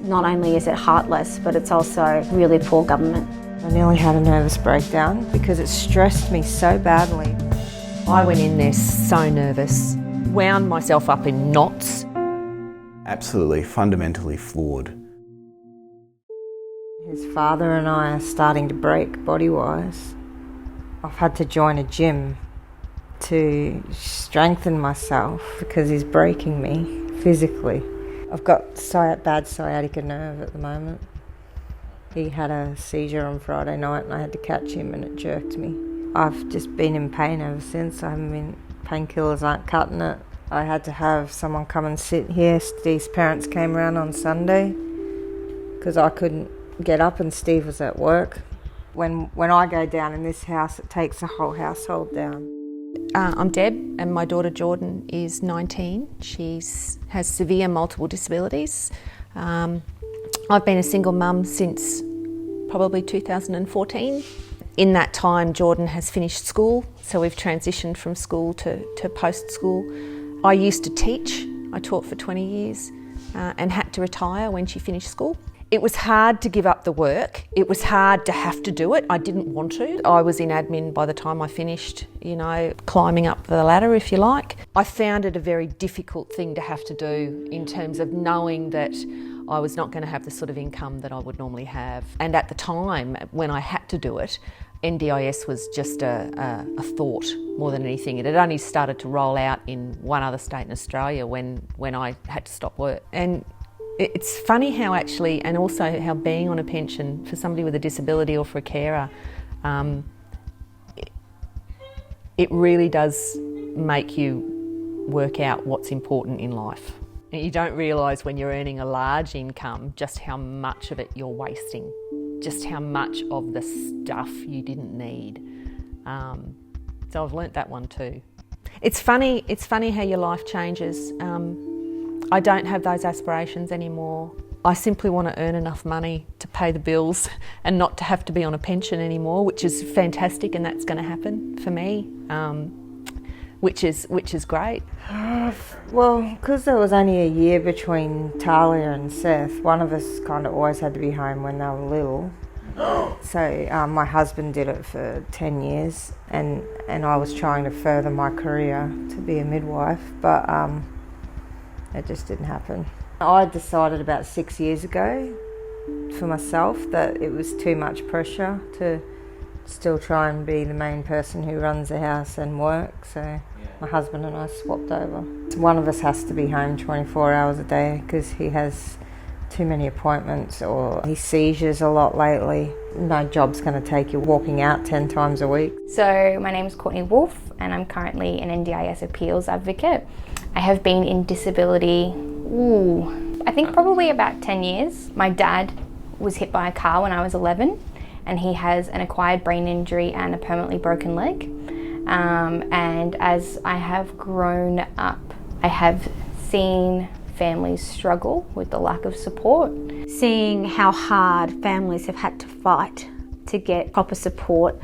Not only is it heartless, but it's also really poor government. I nearly had a nervous breakdown because it stressed me so badly. I went in there so nervous, wound myself up in knots. Absolutely fundamentally flawed. His father and I are starting to break body-wise. I've had to join a gym to strengthen myself because he's breaking me physically. I've got bad sciatica nerve at the moment. He had a seizure on Friday night and I had to catch him and it jerked me. I've just been in pain ever since. Painkillers aren't cutting it. I had to have someone come and sit here. Steve's parents came around on Sunday because I couldn't get up and Steve was at work. When I go down in this house, it takes the whole household down. I'm Deb and my daughter Jordan is 19. She has severe multiple disabilities. I've been a single mum since probably 2014. In that time, Jordan has finished school, so we've transitioned from school to post-school. I used to teach. I taught for 20 years and had to retire when she finished school. It was hard to give up the work. It was hard to have to do it. I didn't want to. I was in admin by the time I finished, climbing up the ladder, if you like. I found it a very difficult thing to have to do in terms of knowing that I was not going to have the sort of income that I would normally have. And at the time, when I had to do it, NDIS was just a thought more than anything. It had only started to roll out in one other state in Australia when I had to stop work. And it's funny how actually, and also how being on a pension for somebody with a disability or for a carer, it really does make you work out what's important in life. And you don't realise when you're earning a large income just how much of it you're wasting, just how much of the stuff you didn't need. So I've learnt that one too. It's funny how your life changes. I don't have those aspirations anymore. I simply want to earn enough money to pay the bills and not to have to be on a pension anymore, which is fantastic, and that's going to happen for me, which is great. Well, because there was only a year between Talia and Seth, one of us kind of always had to be home when they were little. So my husband did it for 10 years and I was trying to further my career to be a midwife, but it just didn't happen. I decided about 6 years ago for myself that it was too much pressure to still try and be the main person who runs the house and work, so my husband and I swapped over. One of us has to be home 24 hours a day because he has too many appointments or he seizures a lot lately. No job's going to take you walking out 10 times a week. So my name is Courtney Wolf and I'm currently an NDIS appeals advocate. I have been in disability, I think probably about 10 years. My dad was hit by a car when I was 11 and he has an acquired brain injury and a permanently broken leg. And as I have grown up, I have seen families struggle with the lack of support. Seeing how hard families have had to fight to get proper support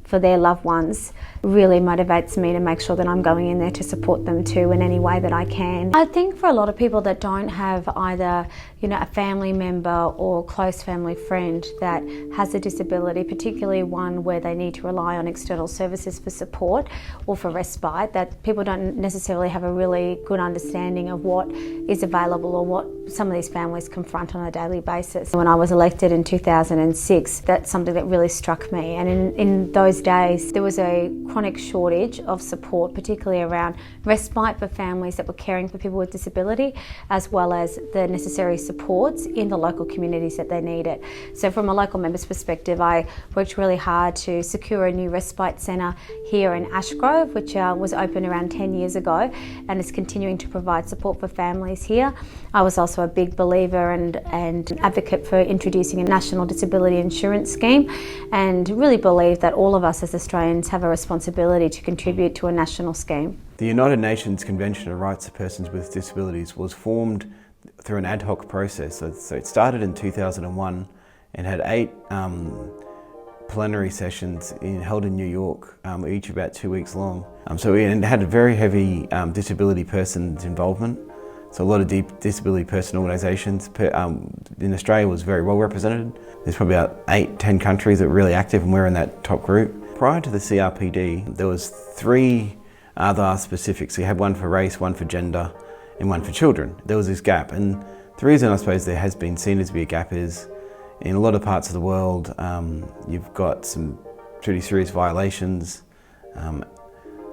for their loved ones really motivates me to make sure that I'm going in there to support them too in any way that I can. I think for a lot of people that don't have either a family member or close family friend that has a disability, particularly one where they need to rely on external services for support or for respite, that people don't necessarily have a really good understanding of what is available or what some of these families confront on a daily basis. When I was elected in 2006, that's something that really struck me, and in those days there was a chronic shortage of support, particularly around respite for families that were caring for people with disability, as well as the necessary supports in the local communities that they needed. So from a local member's perspective, I worked really hard to secure a new respite centre here in Ashgrove, which was opened around 10 years ago and is continuing to provide support for families here. I was also a big believer and advocate for introducing a national disability insurance scheme, and really believe that all of us as Australians have a responsibility to contribute to a national scheme. The United Nations Convention on Rights of Persons with Disabilities was formed through an ad hoc process. So it started in 2001 and had 8 plenary sessions held in New York, each about 2 weeks long. So it had a very heavy disability persons involvement. So a lot of disability person organisations in Australia was very well represented. There's probably about 8-10 countries that are really active, and we're in that top group. Prior to the CRPD, there was 3 other specifics. So you had one for race, one for gender, and one for children. There was this gap, and the reason I suppose there has been seen as to be a gap is in a lot of parts of the world, you've got some pretty serious violations,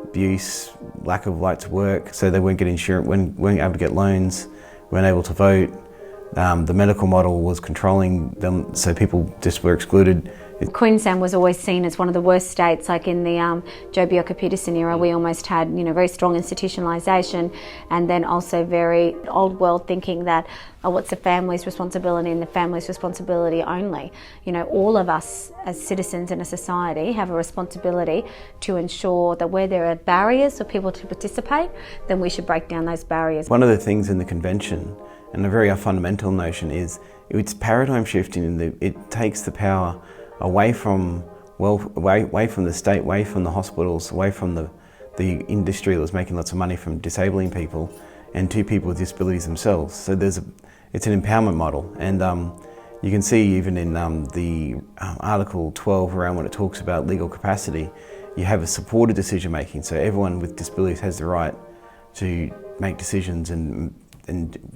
abuse, lack of right to work, so they weren't getting insurance, weren't able to get loans, weren't able to vote. The medical model was controlling them, so people just were excluded. Queensland was always seen as one of the worst states. Like in the Joh Bjelke-Petersen era, we almost had, very strong institutionalisation, and then also very old world thinking that, what's the family's responsibility and the family's responsibility only. All of us as citizens in a society have a responsibility to ensure that where there are barriers for people to participate, then we should break down those barriers. One of the things in the convention, and a very fundamental notion, is it's paradigm shifting. It takes the power away from the state, away from the hospitals, away from the industry that was making lots of money from disabling people, and to people with disabilities themselves. So it's an empowerment model, and you can see even in the Article 12 around when it talks about legal capacity, you have a supported decision making. So everyone with disabilities has the right to make decisions and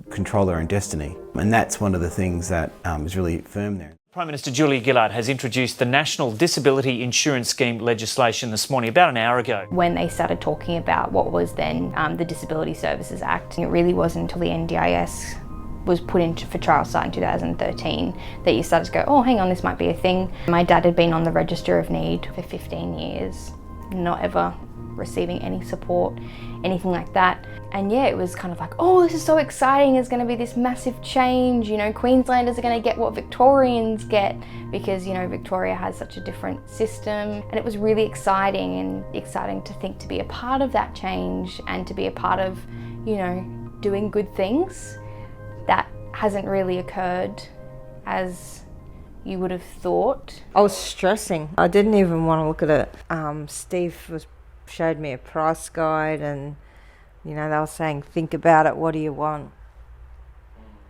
control their own destiny, and that's one of the things that is really firm there. Prime Minister Julia Gillard has introduced the National Disability Insurance Scheme legislation this morning, about an hour ago. When they started talking about what was then the Disability Services Act, it really wasn't until the NDIS was put into for trial start in 2013 that you started to go, oh, hang on, this might be a thing. My dad had been on the Register of Need for 15 years, not ever receiving any support, anything like that. And yeah, it was kind of like, oh, this is so exciting, there's going to be this massive change, Queenslanders are going to get what Victorians get because, Victoria has such a different system. And it was really exciting to think to be a part of that change and to be a part of, doing good things. That hasn't really occurred as you would have thought. I was stressing. I didn't even want to look at it. Steve showed me a price guide, and they were saying, think about it, what do you want?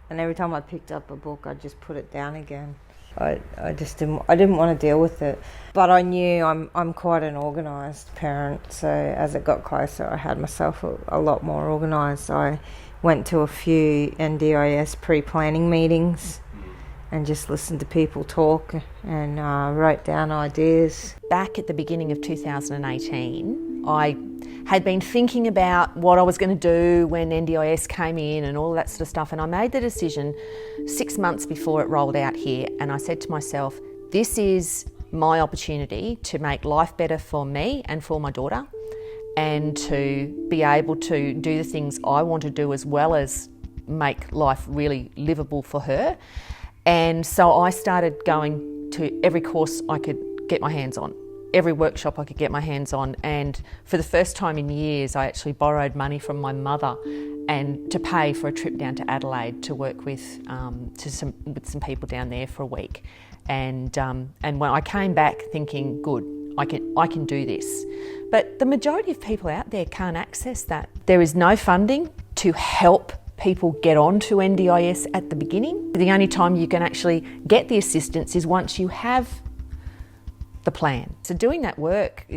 And every time I picked up a book, I just put it down again. I didn't want to deal with it. But I knew I'm quite an organised parent, so as it got closer, I had myself a lot more organised. I went to a few NDIS pre-planning meetings and just listened to people talk and wrote down ideas. Back at the beginning of 2018, I had been thinking about what I was going to do when NDIS came in and all that sort of stuff, and I made the decision 6 months before it rolled out here, and I said to myself, this is my opportunity to make life better for me and for my daughter, and to be able to do the things I want to do as well as make life really livable for her. And so I started going to every course I could get my hands on, every workshop I could get my hands on, and for the first time in years I actually borrowed money from my mother and to pay for a trip down to Adelaide to work with some people down there for a week. And when I came back thinking, good, I can do this. But the majority of people out there can't access that. There is no funding to help people get onto NDIS at the beginning. The only time you can actually get the assistance is once you have the plan. So doing that work,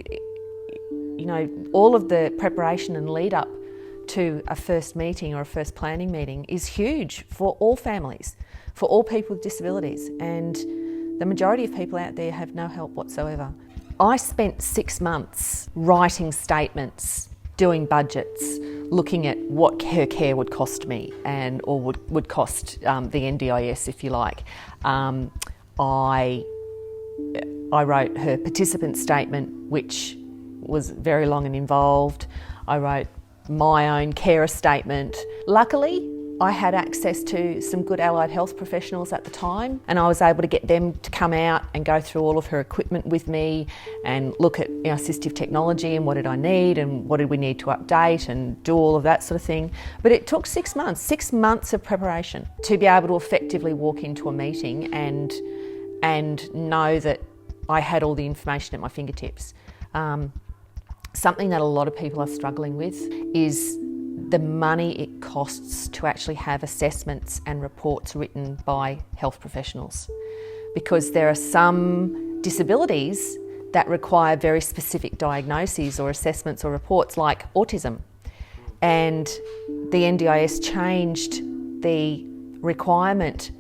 all of the preparation and lead up to a first meeting or a first planning meeting is huge for all families, for all people with disabilities, and the majority of people out there have no help whatsoever. I spent 6 months writing statements, doing budgets, looking at what her care would cost me or would cost the NDIS, if you like. I wrote her participant statement, which was very long and involved. I wrote my own carer statement. Luckily, I had access to some good allied health professionals at the time, and I was able to get them to come out and go through all of her equipment with me and look at assistive technology and what did I need and what did we need to update and do all of that sort of thing. But it took 6 months of preparation to be able to effectively walk into a meeting and know that I had all the information at my fingertips. Something that a lot of people are struggling with is the money it costs to actually have assessments and reports written by health professionals, because there are some disabilities that require very specific diagnoses or assessments or reports, like autism. And the NDIS changed the requirement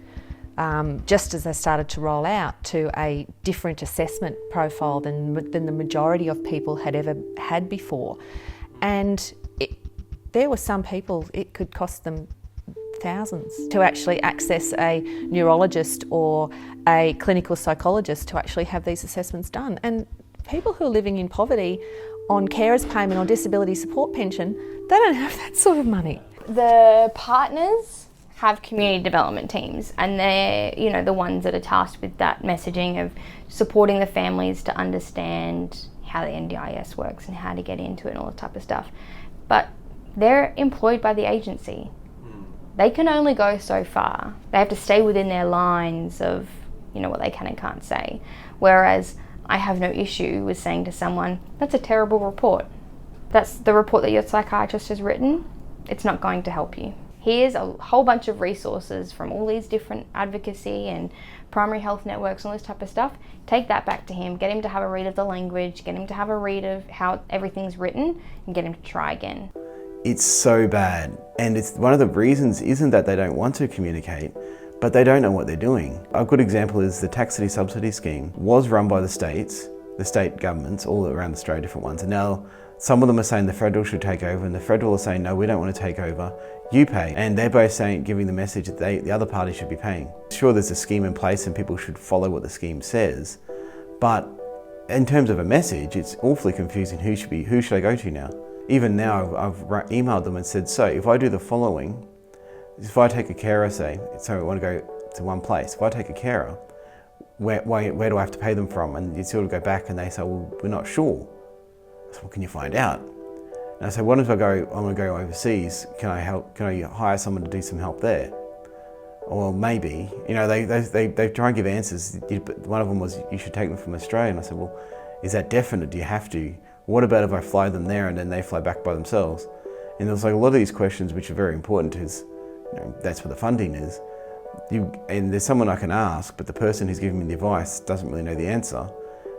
just as they started to roll out to a different assessment profile than the majority of people had ever had before. And there were some people, it could cost them thousands to actually access a neurologist or a clinical psychologist to actually have these assessments done. And people who are living in poverty on carers payment or disability support pension, they don't have that sort of money. The partners have community development teams, and they're, you know, the ones that are tasked with that messaging of supporting the families to understand how the NDIS works and how to get into it and all that type of stuff. But they're employed by the agency. They can only go so far. They have to stay within their lines of, you know, what they can and can't say. Whereas I have no issue with saying to someone, that's a terrible report. That's the report that your psychiatrist has written. It's not going to help you. Here's a whole bunch of resources from all these different advocacy and primary health networks and all this type of stuff. Take that back to him, get him to have a read of the language, get him to have a read of how everything's written, and get him to try again. It's so bad, and it's one of the reasons isn't that they don't want to communicate, but they don't know what they're doing. A good example is the tax city subsidy scheme was run by the states, the state governments all around Australia, different ones, and now some of them are saying the federal should take over, and the federal are saying, no, we don't want to take over, you pay. And they're both saying, giving the message that the other party should be paying. Sure, there's a scheme in place and people should follow what the scheme says, but in terms of a message, it's awfully confusing who should I go to now? Even now, I've emailed them and said, so if I do the following, if I take a carer, say, so I want to go to one place, if I take a carer, where do I have to pay them from? And you sort of go back and they say, well, we're not sure. I said, well, can you find out? And I said, what if I want to go overseas, can I hire someone to do some help there? Or maybe, you know, they try and give answers, but one of them was, you should take them from Australia. And I said, well, is that definite? Do you have to? What about if I fly them there and then they fly back by themselves? And there's like a lot of these questions which are very important, because you know, that's what the funding is. And there's someone I can ask, but the person who's giving me the advice doesn't really know the answer.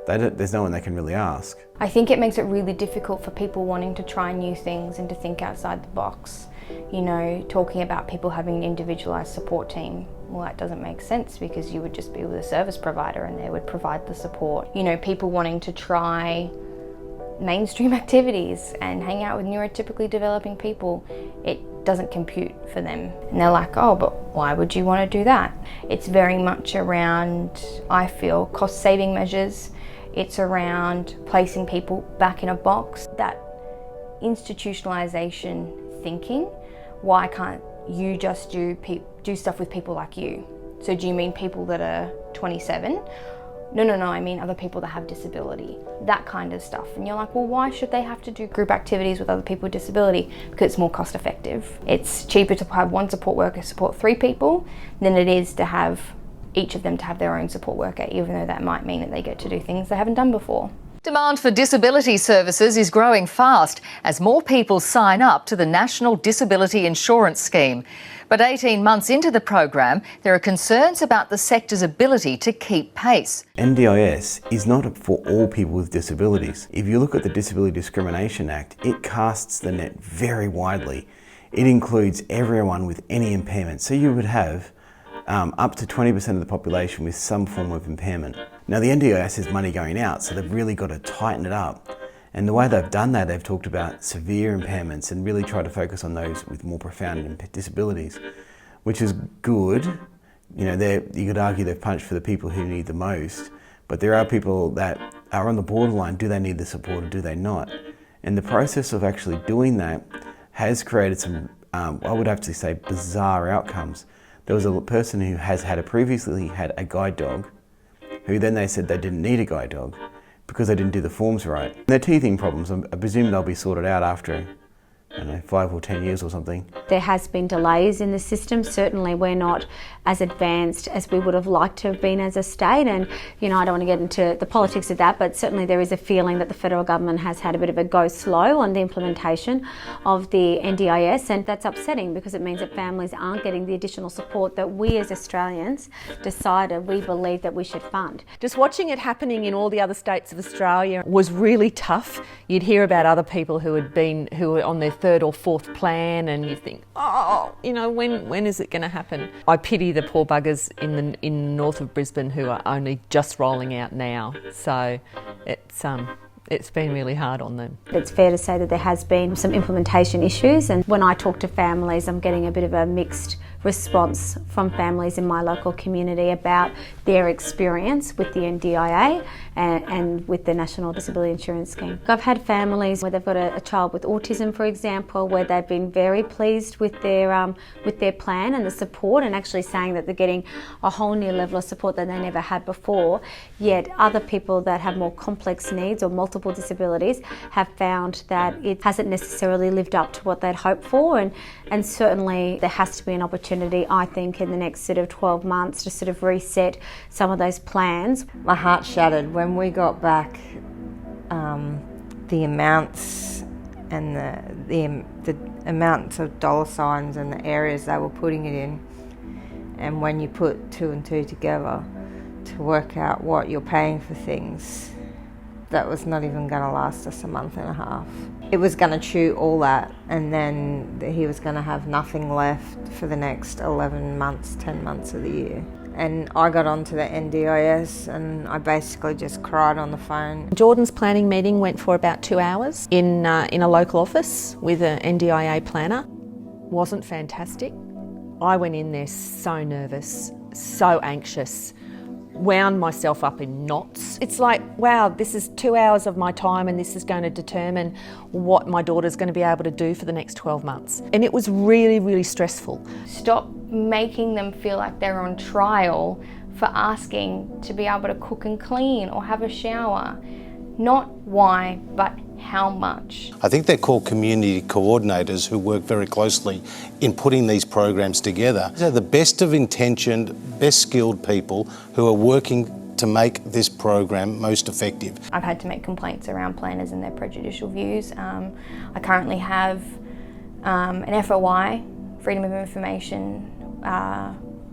There's no one they can really ask. I think it makes it really difficult for people wanting to try new things and to think outside the box. You know, talking about people having an individualised support team, well, that doesn't make sense, because you would just be with a service provider and they would provide the support. You know, people wanting to try mainstream activities and hang out with neurotypically developing people, it doesn't compute for them. And they're like, oh, but why would you want to do that? It's very much around, I feel, cost-saving measures. It's around placing people back in a box. That institutionalization thinking, why can't you just do stuff with people like you? So do you mean people that are 27? No, I mean other people that have disability, that kind of stuff. And you're like, well, why should they have to do group activities with other people with disability? Because it's more cost effective. It's cheaper to have one support worker support 3 people than it is to have each of them to have their own support worker, even though that might mean that they get to do things they haven't done before. Demand for disability services is growing fast as more people sign up to the National Disability Insurance Scheme. But 18 months into the program, there are concerns about the sector's ability to keep pace. NDIS is not for all people with disabilities. If you look at the Disability Discrimination Act, it casts the net very widely. It includes everyone with any impairment. So you would have up to 20% of the population with some form of impairment. Now the NDIS has money going out, so they've really got to tighten it up. And the way they've done that, they've talked about severe impairments and really tried to focus on those with more profound disabilities, which is good. You know, you could argue they've punched for the people who need the most, but there are people that are on the borderline. Do they need the support or do they not? And the process of actually doing that has created some, I would have to say, bizarre outcomes. There was a person who previously had a guide dog, who then they said they didn't need a guide dog because they didn't do the forms right. Their teething problems, I presume they'll be sorted out after I don't know, 5 or 10 years or something. There has been delays in the system. Certainly we're not as advanced as we would have liked to have been as a state, and I don't want to get into the politics of that, but certainly there is a feeling that the federal government has had a bit of a go slow on the implementation of the NDIS, and that's upsetting because it means that families aren't getting the additional support that we as Australians decided we believe that we should fund. Just watching it happening in all the other states of Australia was really tough. You'd hear about other people who were on their third or fourth plan, and you think, when is it going to happen? I pity the poor buggers in the north of Brisbane who are only just rolling out now. So it's been really hard on them. It's fair to say that there has been some implementation issues, and when I talk to families, I'm getting a bit of a mixed response from families in my local community about their experience with the NDIA and with the National Disability Insurance Scheme. I've had families where they've got a child with autism, for example, where they've been very pleased with their plan and the support, and actually saying that they're getting a whole new level of support that they never had before. Yet other people that have more complex needs or multiple disabilities have found that it hasn't necessarily lived up to what they'd hoped for, and certainly there has to be an opportunity, I think, in the next sort of 12 months to sort of reset some of those plans. My heart shattered when we got back the amounts and the amounts of dollar signs and the areas they were putting it in, and when you put 2 and 2 together to work out what you're paying for things, that was not even going to last us a month and a half. It was going to chew all that, and then he was going to have nothing left for the next 11 months, 10 months of the year. And I got onto the NDIS and I basically just cried on the phone. Jordan's planning meeting went for about 2 hours in a local office with an NDIA planner. Wasn't fantastic. I went in there so nervous, so anxious, wound myself up in knots. It's like, wow, this is 2 hours of my time and this is going to determine what my daughter's going to be able to do for the next 12 months. And it was really, really stressful. Stop making them feel like they're on trial for asking to be able to cook and clean or have a shower. Not why, but how much. I think they're called community coordinators who work very closely in putting these programs together. They're the best of intentioned, best skilled people who are working to make this program most effective. I've had to make complaints around planners and their prejudicial views. I currently have an FOI, Freedom of Information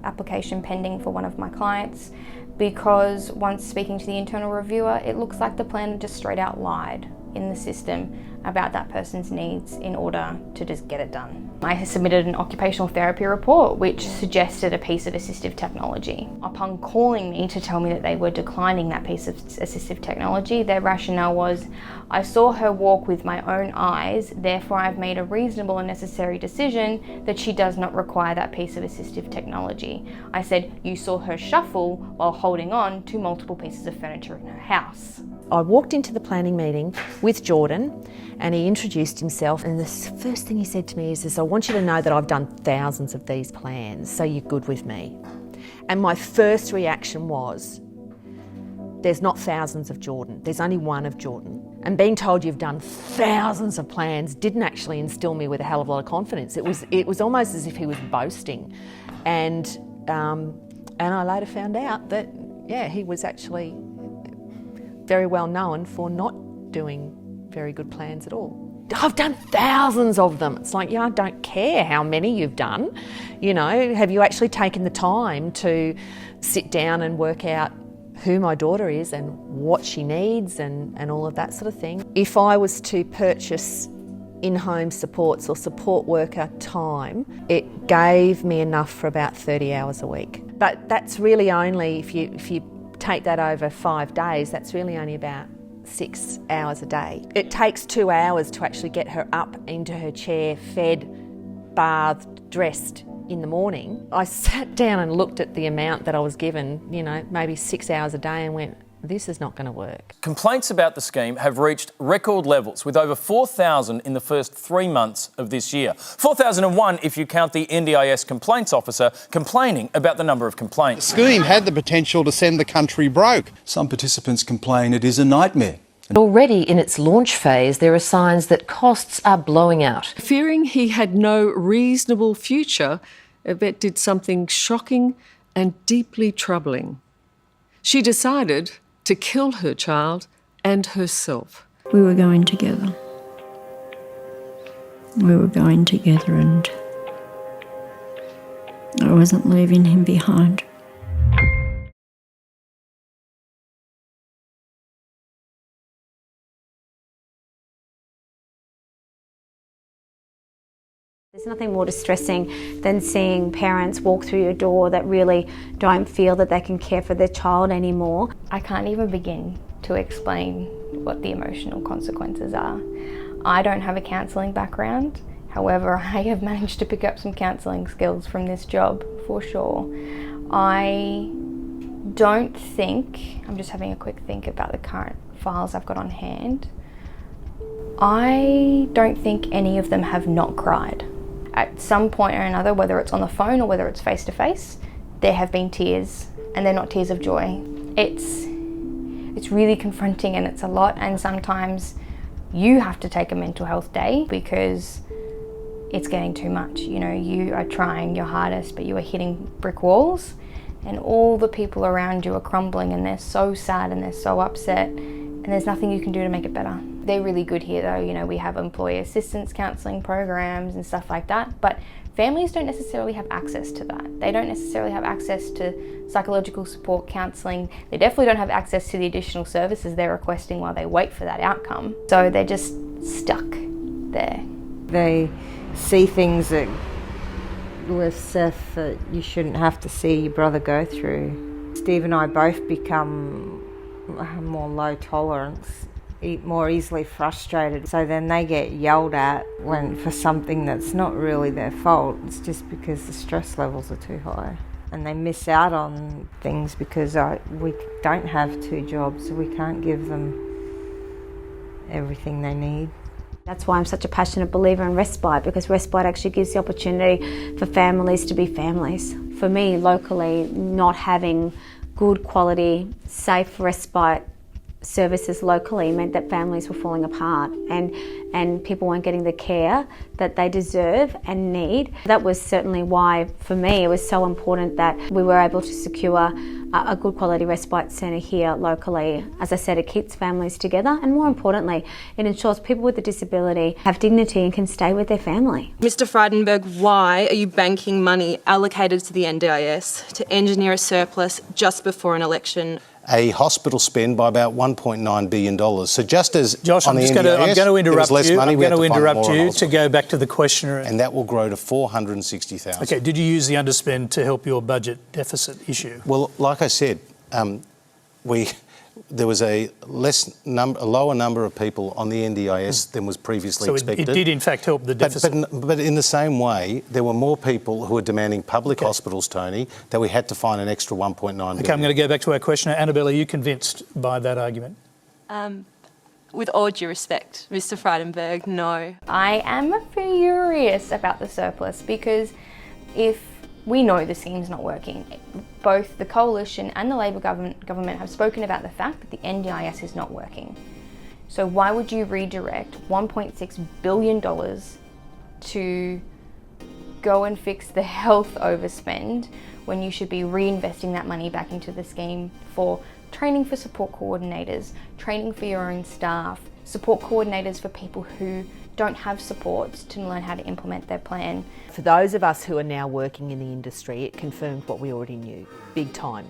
application pending for one of my clients, because once speaking to the internal reviewer, it looks like the planner just straight out lied in the system about that person's needs in order to just get it done. I submitted an occupational therapy report which suggested a piece of assistive technology. Upon calling me to tell me that they were declining that piece of assistive technology, their rationale was, I saw her walk with my own eyes, therefore I've made a reasonable and necessary decision that she does not require that piece of assistive technology. I said, you saw her shuffle while holding on to multiple pieces of furniture in her house. I walked into the planning meeting with Jordan and he introduced himself, and the first thing he said to me is, I want you to know that I've done thousands of these plans, so you're good with me. And my first reaction was, there's not thousands of Jordan, there's only one of Jordan. And being told you've done thousands of plans didn't actually instill me with a hell of a lot of confidence. It was almost as if he was boasting. And I later found out that, yeah, he was actually very well known for not doing very good plans at all. I've done thousands of them. It's like, yeah, I don't care how many you've done. You know, have you actually taken the time to sit down and work out who my daughter is and what she needs and all of that sort of thing? If I was to purchase in-home supports or support worker time, it gave me enough for about 30 hours a week. But that's really only, if you take that over 5 days, that's really only about 6 hours a day. It takes 2 hours to actually get her up into her chair, fed, bathed, dressed in the morning. I sat down and looked at the amount that I was given, maybe 6 hours a day, and went, this is not going to work. Complaints about the scheme have reached record levels, with over 4,000 in the first 3 months of this year. 4,001 if you count the NDIS complaints officer complaining about the number of complaints. The scheme had the potential to send the country broke. Some participants complain it is a nightmare Already in its launch phase, there are signs that costs are blowing out. Fearing he had no reasonable future, Yvette did something shocking and deeply troubling. She decided to kill her child and herself. We were going together. And I wasn't leaving him behind. There's nothing more distressing than seeing parents walk through your door that really don't feel that they can care for their child anymore. I can't even begin to explain what the emotional consequences are. I don't have a counselling background. However, I have managed to pick up some counselling skills from this job, for sure. I don't think, I'm just having a quick think about the current files I've got on hand. I don't think any of them have not cried. At some point or another, whether it's on the phone or whether it's face to face, there have been tears, and they're not tears of joy. It's really confronting and it's a lot, and sometimes you have to take a mental health day because it's getting too much. You know, you are trying your hardest, but you are hitting brick walls, and all the people around you are crumbling, and they're so sad and they're so upset, and there's nothing you can do to make it better. They're really good here though, you know, we have employee assistance counselling programs and stuff like that, but families don't necessarily have access to that. They don't necessarily have access to psychological support counselling. They definitely don't have access to the additional services they're requesting while they wait for that outcome. So they're just stuck there. They see things that with Seth that you shouldn't have to see your brother go through. Steve and I both become more low tolerance, more easily frustrated. So then they get yelled at for something that's not really their fault. It's just because the stress levels are too high. And they miss out on things because we don't have 2 jobs, so we can't give them everything they need. That's why I'm such a passionate believer in respite, because respite actually gives the opportunity for families to be families. For me, locally, not having good quality, safe respite services locally meant that families were falling apart and people weren't getting the care that they deserve and need. That was certainly why, for me, it was so important that we were able to secure a good quality respite centre here locally. As I said, it keeps families together, and more importantly, it ensures people with a disability have dignity and can stay with their family. Mr. Frydenberg, why are you banking money allocated to the NDIS to engineer a surplus just before an election? A hospital spend by about $1.9 billion. So just as Josh, on the NDIS, I'm going to interrupt less you. money, I'm going to interrupt you to go back to the questioner. And that will grow to $460,000. Okay, did you use the underspend to help your budget deficit issue? Well, like I said, there was a lower number of people on the NDIS than was previously expected. So it did in fact help the deficit. But in the same way, there were more people who were demanding public hospitals, Tony, that we had to find an extra $1.9 billion. Okay, I'm going to go back to our questioner. Annabelle, are you convinced by that argument? With all due respect, Mr. Frydenberg, no. I am furious about the surplus because if we know the scheme's not working, both the Coalition and the Labor government have spoken about the fact that the NDIS is not working. So why would you redirect $1.6 billion to go and fix the health overspend when you should be reinvesting that money back into the scheme for training for support coordinators, training for your own staff, support coordinators for people who don't have supports to learn how to implement their plan. For those of us who are now working in the industry, it confirmed what we already knew, big time.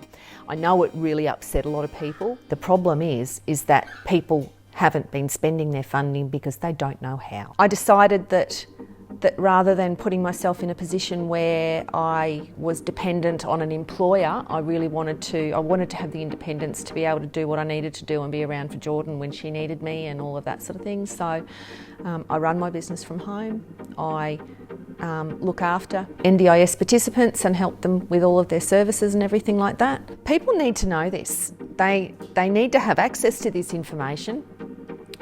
I know it really upset a lot of people. The problem is that people haven't been spending their funding because they don't know how. I decided that rather than putting myself in a position where I was dependent on an employer, I wanted to have the independence to be able to do what I needed to do and be around for Jordan when she needed me and all of that sort of thing. So I run my business from home. I look after NDIS participants and help them with all of their services and everything like that. People need to know this. They need to have access to this information.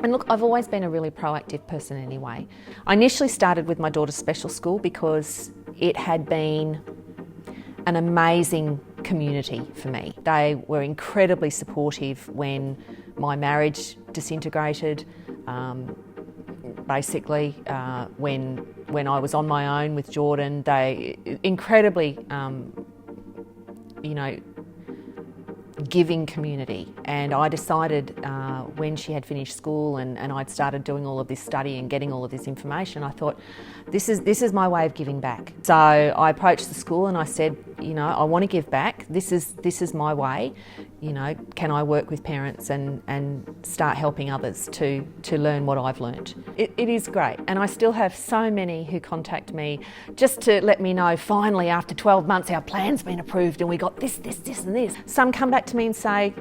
And look, I've always been a really proactive person anyway. I initially started with my daughter's special school because it had been an amazing community for me. They were incredibly supportive when my marriage disintegrated. Basically, when I was on my own with Jordan, they incredibly, giving community, and I decided when she had finished school and I'd started doing all of this study and getting all of this information, I thought this is my way of giving back. So I approached the school and I said, I want to give back. This is my way. Can I work with parents and start helping others to learn what I've learned? It is great, and I still have so many who contact me just to let me know, finally, after 12 months, our plan's been approved and we got this and this. Some come back to me and say,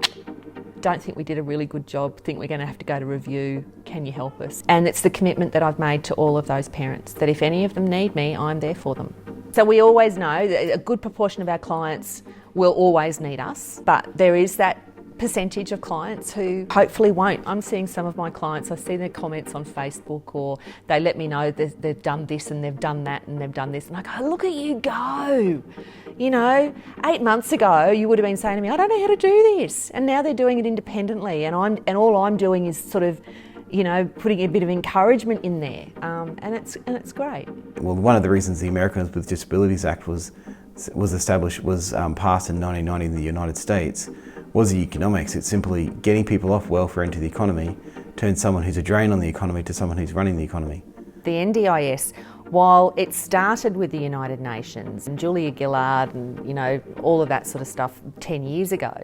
don't think we did a really good job, think we're going to have to go to review, can you help us? And it's the commitment that I've made to all of those parents, that if any of them need me, I'm there for them. So we always know that a good proportion of our clients will always need us, but there is that percentage of clients who hopefully won't. I'm seeing some of my clients, I see their comments on Facebook, or they let me know that they've done this and they've done that and they've done this, and I go, look at you go. 8 months ago you would have been saying to me, I don't know how to do this, and now they're doing it independently, and all I'm doing is sort of putting a bit of encouragement in there, and it's great. Well, one of the reasons the Americans with Disabilities Act was passed in 1990 in the United States was the economics. It's simply getting people off welfare into the economy, turn someone who's a drain on the economy to someone who's running the economy. The NDIS, while it started with the United Nations and Julia Gillard and all of that sort of stuff 10 years ago,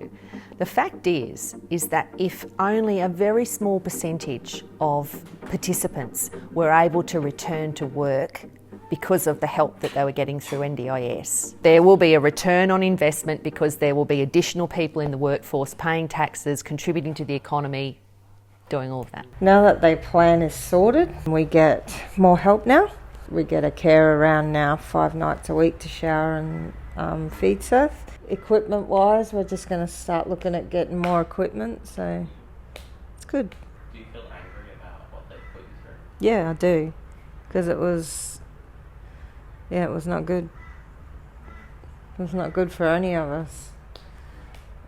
the fact is that if only a very small percentage of participants were able to return to work because of the help that they were getting through NDIS, there will be a return on investment, because there will be additional people in the workforce paying taxes, contributing to the economy, doing all of that. Now that their plan is sorted, we get more help now. We get a carer around now 5 nights a week to shower and feed Seth. Equipment wise, we're just going to start looking at getting more equipment, so it's good. Do you feel angry about what they put you through? Yeah, I do, because it was not good. It was not good for any of us.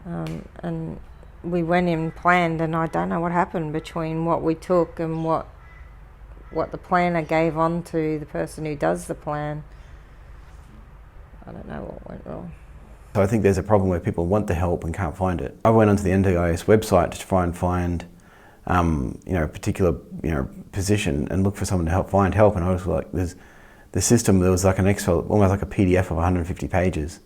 And we went in planned, and I don't know what happened between what we took and what the planner gave on to the person who does the plan. I don't know what went wrong. So I think there's a problem where people want the help and can't find it. I went onto the NDIS website to try and find a particular position and look for someone to help find help, and I was like, the system, there was like an Excel, almost like a PDF of 150 pages.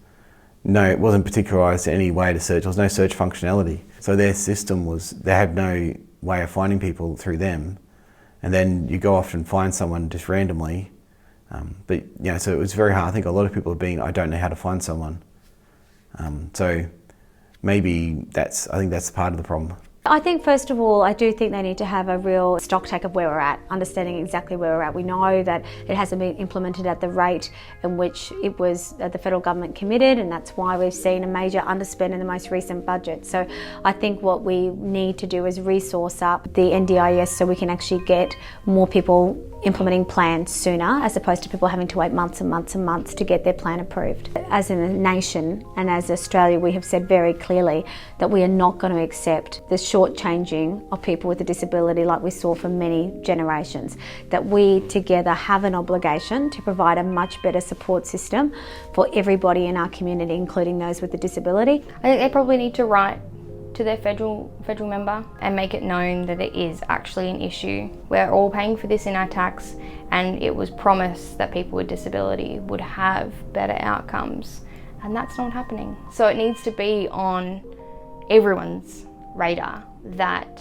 No, it wasn't particularised to any way to search. There was no search functionality. So their system they had no way of finding people through them. And then you go off and find someone just randomly. So it was very hard. I think a lot of people have been, I don't know how to find someone. So maybe I think that's part of the problem. I think first of all, I do think they need to have a real stock take of where we're at, understanding exactly where we're at. We know that it hasn't been implemented at the rate in which it was the federal government committed, and that's why we've seen a major underspend in the most recent budget. So I think what we need to do is resource up the NDIS so we can actually get more people implementing plans sooner, as opposed to people having to wait months and months and months to get their plan approved. As a nation and as Australia, we have said very clearly that we are not going to accept the shortchanging of people with a disability like we saw for many generations, that we together have an obligation to provide a much better support system for everybody in our community, including those with a disability. I think they probably need to write to their federal member and make it known that it is actually an issue. We're all paying for this in our tax, and it was promised that people with disability would have better outcomes, and that's not happening. So it needs to be on everyone's radar that,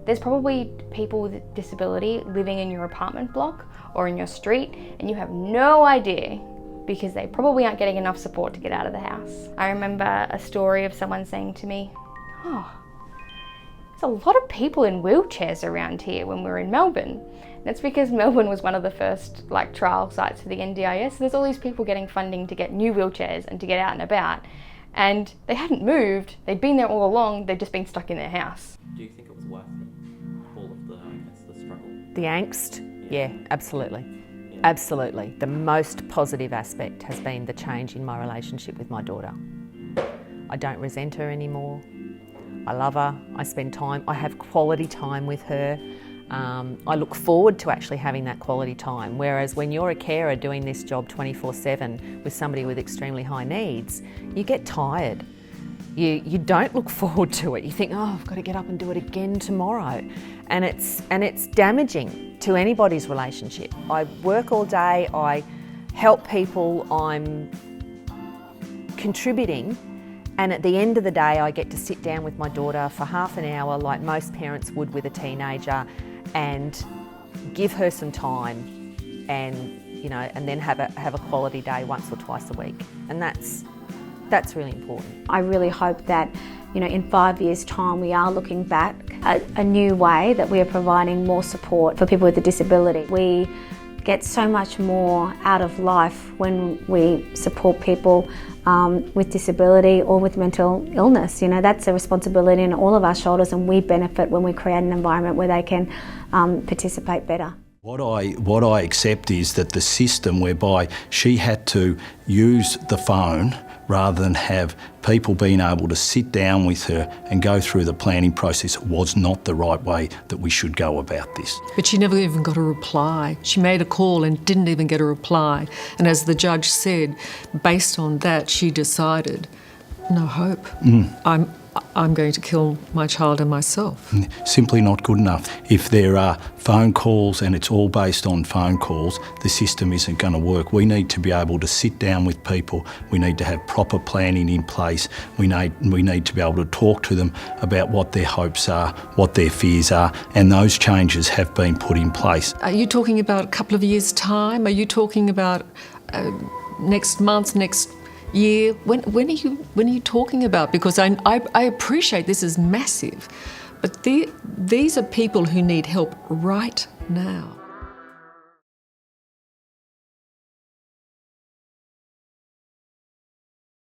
there's probably people with a disability living in your apartment block or in your street, and you have no idea, because they probably aren't getting enough support to get out of the house. I remember a story of someone saying to me, there's a lot of people in wheelchairs around here when we were in Melbourne. That's because Melbourne was one of the first trial sites for the NDIS. So there's all these people getting funding to get new wheelchairs and to get out and about. And they hadn't moved, they'd been there all along, they'd just been stuck in their house. Do you think it was worth it? All of the struggle? The angst? Yeah, absolutely. Absolutely. The most positive aspect has been the change in my relationship with my daughter. I don't resent her anymore. I love her, I spend time, I have quality time with her. I look forward to actually having that quality time, whereas when you're a carer doing this job 24/7 with somebody with extremely high needs, you get tired. You don't look forward to it. You think, oh, I've got to get up and do it again tomorrow. And it's damaging to anybody's relationship. I work all day, I help people, I'm contributing, and at the end of the day I get to sit down with my daughter for half an hour like most parents would with a teenager and give her some time and then have a quality day once or twice a week. And that's really important. I really hope that, in 5 years' time we are looking back at a new way that we are providing more support for people with a disability. We get so much more out of life when we support people with disability or with mental illness. That's a responsibility on all of our shoulders, and we benefit when we create an environment where they can participate better. What I accept is that the system whereby she had to use the phone rather than have people being able to sit down with her and go through the planning process was not the right way that we should go about this. But she never even got a reply. She made a call and didn't even get a reply. And as the judge said, based on that, she decided, no hope. I'm going to kill my child and myself. Simply not good enough. If there are phone calls and it's all based on phone calls, the system isn't going to work. We need to be able to sit down with people. We need to have proper planning in place. We need to be able to talk to them about what their hopes are, what their fears are, and those changes have been put in place. Are you talking about a couple of years' time? Are you talking about next month, next year? When are you talking about? Because I appreciate this is massive, but these are people who need help right now.